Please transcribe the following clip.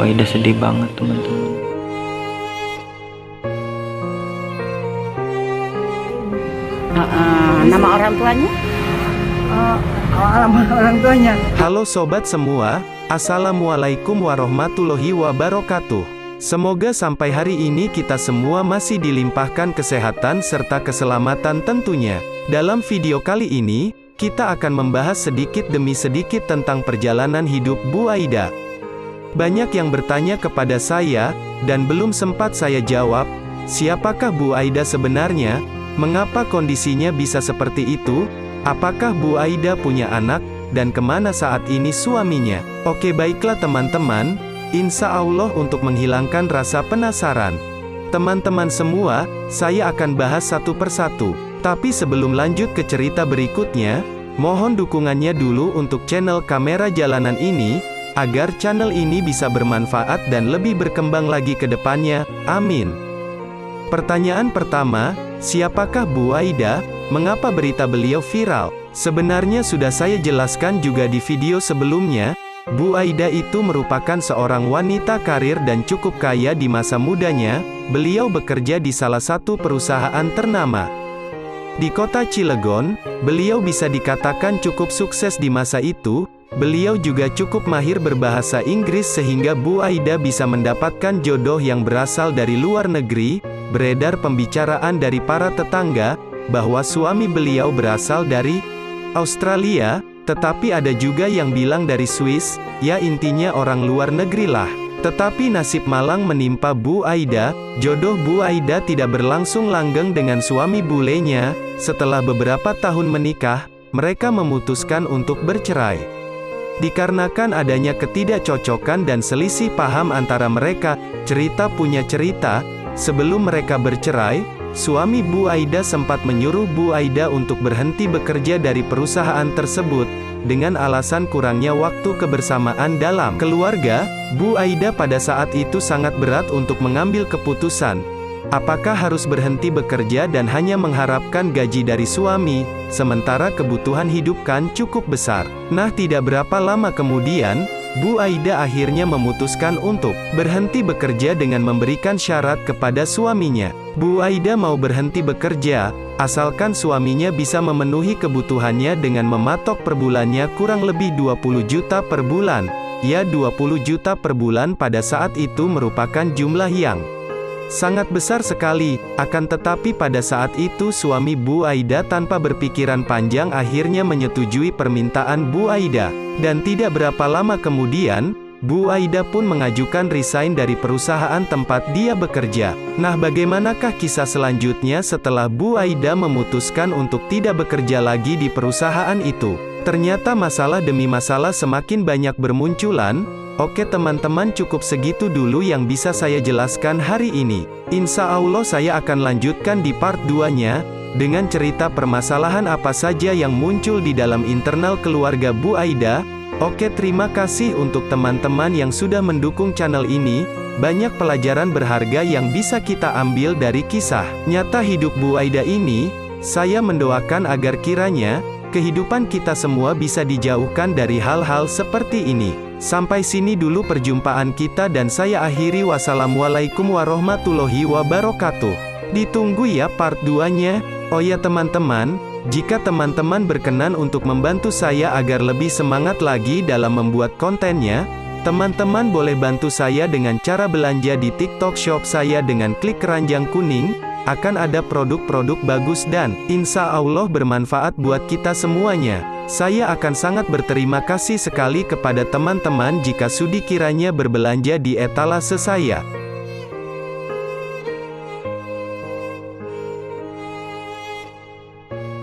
Bu Aida sedih banget teman-teman. Nama orang tuanya? Alamat orang tuanya. Halo sobat semua, Assalamualaikum warahmatullahi wabarakatuh. Semoga sampai hari ini kita semua masih dilimpahkan kesehatan serta keselamatan tentunya. Dalam video kali ini, kita akan membahas sedikit demi sedikit tentang perjalanan hidup Bu Aida. Banyak yang bertanya kepada saya, dan belum sempat saya jawab, siapakah Bu Aida sebenarnya? Mengapa kondisinya bisa seperti itu? Apakah Bu Aida punya anak? Dan kemana saat ini suaminya? Oke baiklah teman-teman, insya Allah untuk menghilangkan rasa penasaran. Teman-teman semua, saya akan bahas satu persatu. Tapi sebelum lanjut ke cerita berikutnya, mohon dukungannya dulu untuk channel Kamera Jalanan ini, agar channel ini bisa bermanfaat dan lebih berkembang lagi ke depannya, amin. Pertanyaan pertama, siapakah Bu Aida? Mengapa berita beliau viral? Sebenarnya sudah saya jelaskan juga di video sebelumnya, Bu Aida itu merupakan seorang wanita karir dan cukup kaya di masa mudanya. Beliau bekerja di salah satu perusahaan ternama di kota Cilegon. Beliau bisa dikatakan cukup sukses di masa itu. Beliau juga cukup mahir berbahasa Inggris sehingga Bu Aida bisa mendapatkan jodoh yang berasal dari luar negeri. Beredar pembicaraan dari para tetangga, bahwa suami beliau berasal dari Australia, tetapi ada juga yang bilang dari Swiss, ya intinya orang luar negeri lah. Tetapi nasib malang menimpa Bu Aida, jodoh Bu Aida tidak berlangsung langgeng dengan suami bulenya. Setelah beberapa tahun menikah, mereka memutuskan untuk bercerai. Dikarenakan adanya ketidakcocokan dan selisih paham antara mereka, cerita punya cerita, sebelum mereka bercerai, suami Bu Aida sempat menyuruh Bu Aida untuk berhenti bekerja dari perusahaan tersebut, dengan alasan kurangnya waktu kebersamaan dalam keluarga. Bu Aida pada saat itu sangat berat untuk mengambil keputusan. Apakah harus berhenti bekerja dan hanya mengharapkan gaji dari suami, sementara kebutuhan hidup kan cukup besar. Nah tidak berapa lama kemudian, Bu Aida akhirnya memutuskan untuk berhenti bekerja dengan memberikan syarat kepada suaminya. Bu Aida mau berhenti bekerja, asalkan suaminya bisa memenuhi kebutuhannya dengan mematok per bulannya kurang lebih 20 juta per bulan. Ya 20 juta per bulan pada saat itu merupakan jumlah yang sangat besar sekali. Akan tetapi pada saat itu suami Bu Aida tanpa berpikiran panjang akhirnya menyetujui permintaan Bu Aida. Dan tidak berapa lama kemudian, Bu Aida pun mengajukan resign dari perusahaan tempat dia bekerja. Nah bagaimanakah kisah selanjutnya setelah Bu Aida memutuskan untuk tidak bekerja lagi di perusahaan itu? Ternyata masalah demi masalah semakin banyak bermunculan. Oke teman-teman, cukup segitu dulu yang bisa saya jelaskan hari ini. Insya Allah saya akan lanjutkan di part 2-nya, dengan cerita permasalahan apa saja yang muncul di dalam internal keluarga Bu Aida. Oke terima kasih untuk teman-teman yang sudah mendukung channel ini. Banyak pelajaran berharga yang bisa kita ambil dari kisah nyata hidup Bu Aida ini. Saya mendoakan agar kiranya kehidupan kita semua bisa dijauhkan dari hal-hal seperti ini. Sampai sini dulu perjumpaan kita dan saya akhiri. Wassalamualaikum warahmatullahi wabarakatuh. Ditunggu ya part 2-nya. Oh ya teman-teman, jika teman-teman berkenan untuk membantu saya agar lebih semangat lagi dalam membuat kontennya, teman-teman boleh bantu saya dengan cara belanja di TikTok Shop saya dengan klik keranjang kuning. Akan ada produk-produk bagus dan insya Allah bermanfaat buat kita semuanya. Saya akan sangat berterima kasih sekali kepada teman-teman jika sudi kiranya berbelanja di etalase saya.